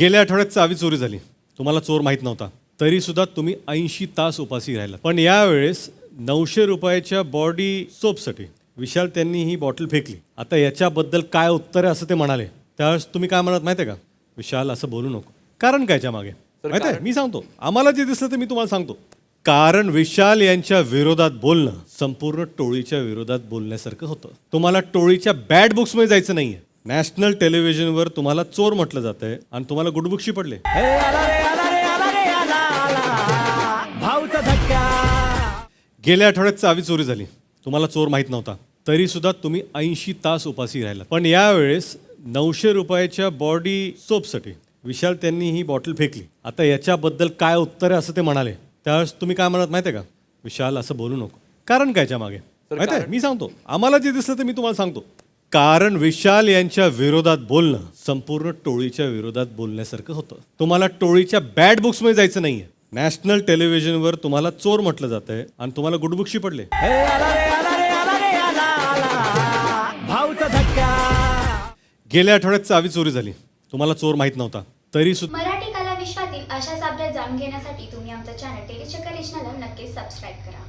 गेल्या आठवड्यात चावी चोरी झाली. तुम्हाला चोर माहीत नव्हता, तरी सुद्धा तुम्ही 80 तास उपाशी राहिला. पण यावेळेस 900 रुपयाच्या बॉडी सोपसाठी विशाल त्यांनी ही बॉटल फेकली. आता याच्याबद्दल काय उत्तर आहे असं ते म्हणाले. त्यावेळेस तुम्ही काय म्हणत माहिती आहे का, विशाल असं बोलू नको. कारण कायच्या मागे माहिती आहे, मी सांगतो. आम्हाला जे दिसलं ते मी तुम्हाला सांगतो. कारण विशाल यांच्या विरोधात बोलणं संपूर्ण टोळीच्या विरोधात बोलण्यासारखं होतं. तुम्हाला टोळीच्या बॅड बुक्समध्ये जायचं नाहीये. नॅशनल टेलिव्हिजनवर तुम्हाला चोर म्हटलं जातंय आणि तुम्हाला गुड बुक्सशी पडले. गेल्या आठवड्यात चावी चोरी झाली. तुम्हाला चोर माहीत नव्हता, तरी सुद्धा तुम्ही 80 तास उपाशी राहिला. पण यावेळेस 900 रुपयाच्या बॉडी सोपसाठी विशाल त्यांनी ही बॉटल फेकली. आता याच्याबद्दल काय उत्तर आहे असं ते म्हणाले. त्यावेळेस तुम्ही काय म्हणत माहिती आहे का, विशाल असं बोलू नको. कारण कायच्या मागे माहिती आहे, मी सांगतो. आम्हाला जे दिसलं ते मी तुम्हाला सांगतो. कारण विशाल यांच्या विरोधात बोलणं संपूर्ण टोळीच्या विरोधात बोलण्यासारखं होतं. तुम्हाला टोळीच्या बॅड बुक्समध्ये जायचं नाहीये. नॅशनल टेलिव्हिजनवर तुम्हाला चोर म्हटलं जातंय आणि तुम्हाला गुड बुक्सशी पडले. गेल्या आठवड्यात चावी चोरी झाली. तुम्हाला चोर माहीत नव्हता, तरी सुद्धा मराठी कला विश्वातील अशाच अपडेट जाणून घेण्यासाठी तुम्ही आमचं चॅनल टेलीचक्कर रिजनला नक्कीच सबस्क्राईब करा.